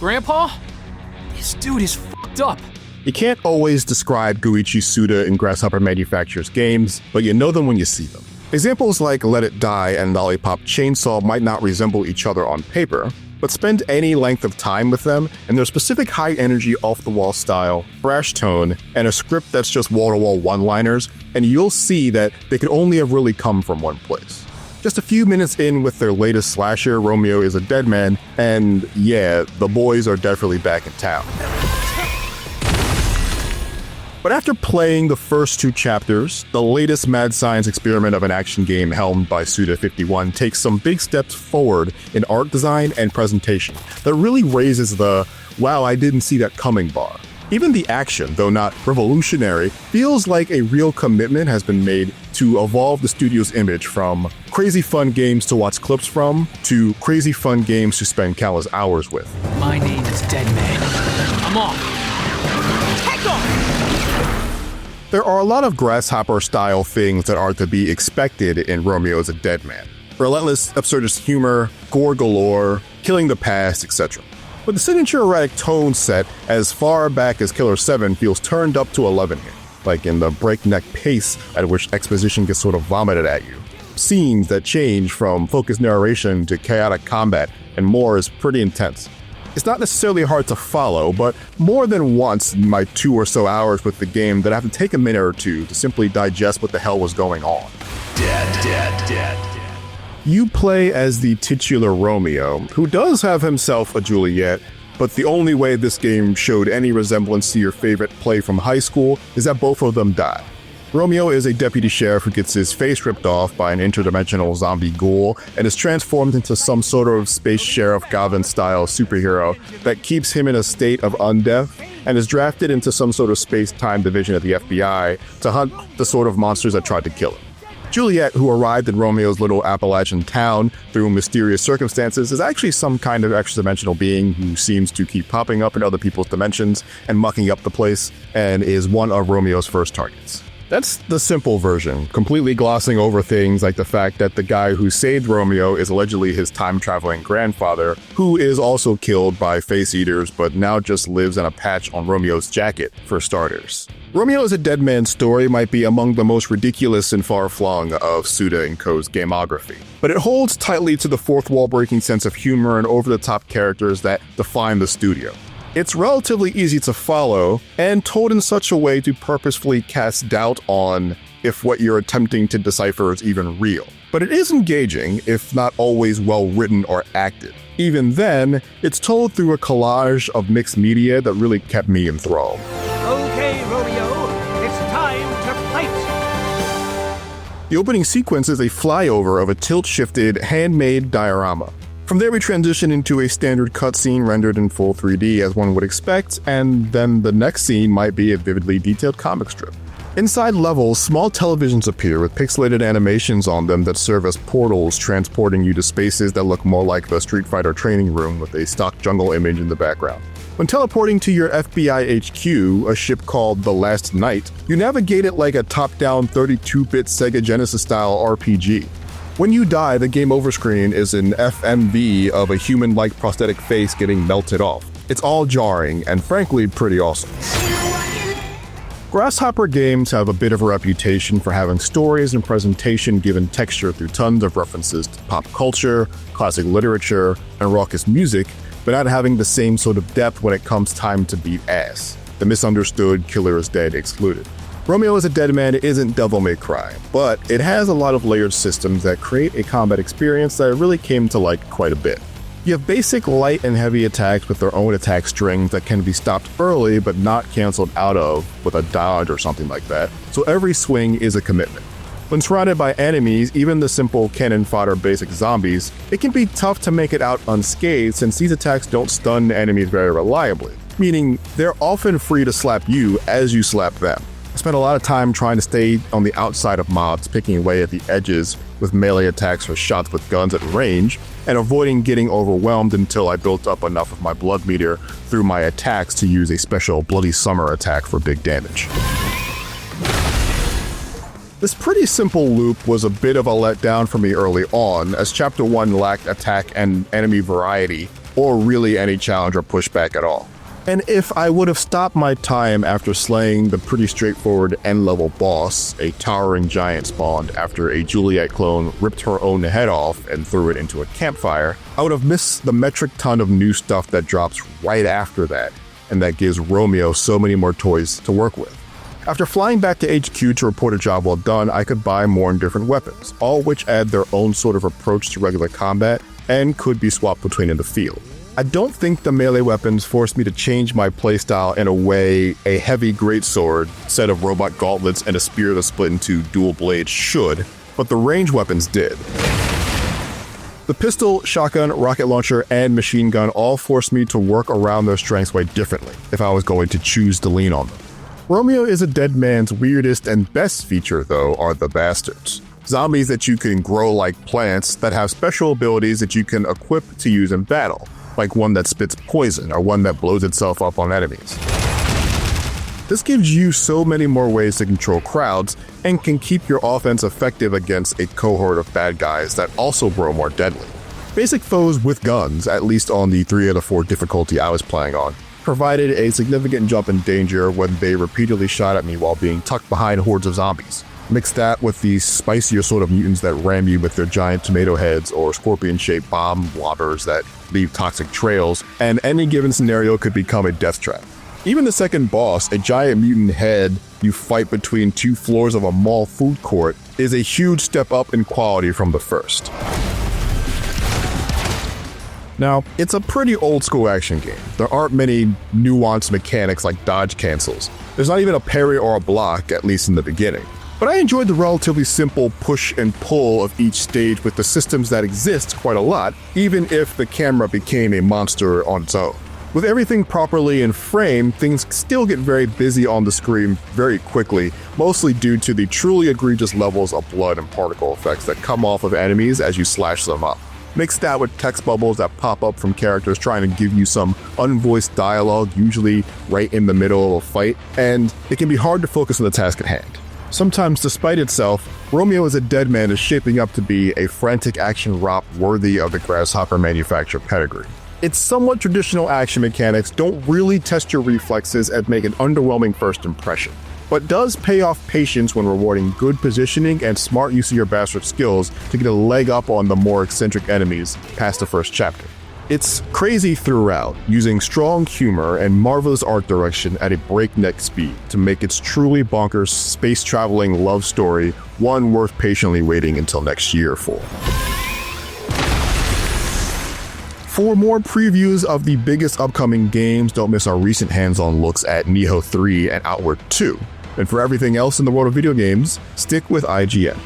Grandpa? This dude is fucked up. You can't always describe Goichi Suda and Grasshopper Manufacturer's games, but you know them when you see them. Examples like Let It Die and Lollipop Chainsaw might not resemble each other on paper, but spend any length of time with them, and their specific high-energy, off-the-wall style, brash tone, and a script that's just wall-to-wall one-liners, and you'll see that they could only have really come from one place. Just a few minutes in with their latest slasher, Romeo Is a Dead Man, and yeah, the boys are definitely back in town. But after playing the first two chapters, the latest mad science experiment of an action game helmed by Suda51 takes some big steps forward in art design and presentation that really raises the "wow, I didn't see that coming" bar. Even the action, though not revolutionary, feels like a real commitment has been made to evolve the studio's image from crazy fun games to watch clips from, to crazy fun games to spend countless hours with. My name is Dead Man. I'm off. Take off! There are a lot of Grasshopper-style things that are to be expected in Romeo Is a Dead Man. Relentless, absurdist humor, gore galore, killing the past, etc. But the signature erratic tone set as far back as Killer 7 feels turned up to 11 here, like in the breakneck pace at which exposition gets sort of vomited at you. Scenes that change from focused narration to chaotic combat and more is pretty intense. It's not necessarily hard to follow, but more than once in my 2 or so hours with the game that I have to take a minute or two to simply digest what the hell was going on. Dead. You play as the titular Romeo, who does have himself a Juliet, but the only way this game showed any resemblance to your favorite play from high school is that both of them die. Romeo is a deputy sheriff who gets his face ripped off by an interdimensional zombie ghoul and is transformed into some sort of space sheriff Goblin-style superhero that keeps him in a state of undeath and is drafted into some sort of space-time division at the FBI to hunt the sort of monsters that tried to kill him. Juliet, who arrived in Romeo's little Appalachian town through mysterious circumstances, is actually some kind of extra-dimensional being who seems to keep popping up in other people's dimensions and mucking up the place, and is one of Romeo's first targets. That's the simple version, completely glossing over things like the fact that the guy who saved Romeo is allegedly his time-traveling grandfather, who is also killed by face-eaters but now just lives in a patch on Romeo's jacket, for starters. Romeo Is a Dead Man's story might be among the most ridiculous and far-flung of Suda & Co.'s gamography, but it holds tightly to the fourth-wall-breaking sense of humor and over-the-top characters that define the studio. It's relatively easy to follow, and told in such a way to purposefully cast doubt on if what you're attempting to decipher is even real. But it is engaging, if not always well written or acted. Even then, it's told through a collage of mixed media that really kept me enthralled. Okay, Romeo, it's time to fight! The opening sequence is a flyover of a tilt-shifted, handmade diorama. From there we transition into a standard cutscene rendered in full 3D as one would expect, and then the next scene might be a vividly detailed comic strip. Inside levels, small televisions appear with pixelated animations on them that serve as portals transporting you to spaces that look more like the Street Fighter training room with a stock jungle image in the background. When teleporting to your FBI HQ, a ship called The Last Knight, you navigate it like a top-down 32-bit Sega Genesis-style RPG. When you die, the game over screen is an FMV of a human-like prosthetic face getting melted off. It's all jarring and frankly pretty awesome. Grasshopper games have a bit of a reputation for having stories and presentation given texture through tons of references to pop culture, classic literature, and raucous music, but not having the same sort of depth when it comes time to beat ass. The misunderstood killer is dead excluded. Romeo Is a Dead Man isn't Devil May Cry, but it has a lot of layered systems that create a combat experience that I really came to like quite a bit. You have basic light and heavy attacks with their own attack strings that can be stopped early but not cancelled out of with a dodge or something like that, so every swing is a commitment. When surrounded by enemies, even the simple cannon fodder basic zombies, it can be tough to make it out unscathed since these attacks don't stun enemies very reliably, meaning they're often free to slap you as you slap them. I spent a lot of time trying to stay on the outside of mobs, picking away at the edges with melee attacks or shots with guns at range, and avoiding getting overwhelmed until I built up enough of my blood meter through my attacks to use a special Bloody Summer attack for big damage. This pretty simple loop was a bit of a letdown for me early on, as Chapter 1 lacked attack and enemy variety, or really any challenge or pushback at all. And if I would have stopped my time after slaying the pretty straightforward end-level boss, a towering giant spawned after a Juliet clone ripped her own head off and threw it into a campfire, I would have missed the metric ton of new stuff that drops right after that, and that gives Romeo so many more toys to work with. After flying back to HQ to report a job well done, I could buy more and different weapons, all which add their own sort of approach to regular combat and could be swapped between in the field. I don't think the melee weapons forced me to change my playstyle in a way a heavy greatsword, set of robot gauntlets, and a spear that split into dual blades should, but the range weapons did. The pistol, shotgun, rocket launcher, and machine gun all forced me to work around their strengths way differently if I was going to choose to lean on them. Romeo Is a Dead Man's weirdest and best feature, though, are the bastards. Zombies that you can grow like plants that have special abilities that you can equip to use in battle, like one that spits poison or one that blows itself up on enemies. This gives you so many more ways to control crowds and can keep your offense effective against a cohort of bad guys that also grow more deadly. Basic foes with guns, at least on the 3 out of 4 difficulty I was playing on, provided a significant jump in danger when they repeatedly shot at me while being tucked behind hordes of zombies. Mix that with the spicier sort of mutants that ram you with their giant tomato heads or scorpion-shaped bomb lobbers that leave toxic trails, and any given scenario could become a death trap. Even the second boss, a giant mutant head you fight between 2 floors of a mall food court, is a huge step up in quality from the first. Now, it's a pretty old-school action game. There aren't many nuanced mechanics like dodge cancels. There's not even a parry or a block, at least in the beginning. But I enjoyed the relatively simple push and pull of each stage with the systems that exist quite a lot, even if the camera became a monster on its own. With everything properly in frame, things still get very busy on the screen very quickly, mostly due to the truly egregious levels of blood and particle effects that come off of enemies as you slash them up. Mix that with text bubbles that pop up from characters trying to give you some unvoiced dialogue, usually right in the middle of a fight, and it can be hard to focus on the task at hand. Sometimes, despite itself, Romeo Is a Dead Man is shaping up to be a frantic action romp worthy of the Grasshopper manufacturer pedigree. Its somewhat traditional action mechanics don't really test your reflexes and make an underwhelming first impression, but does pay off patience when rewarding good positioning and smart use of your bastard skills to get a leg up on the more eccentric enemies past the first chapter. It's crazy throughout, using strong humor and marvelous art direction at a breakneck speed to make its truly bonkers space-traveling love story one worth patiently waiting until next year for. For more previews of the biggest upcoming games, don't miss our recent hands-on looks at Nioh 3 and Outward 2. And for everything else in the world of video games, stick with IGN.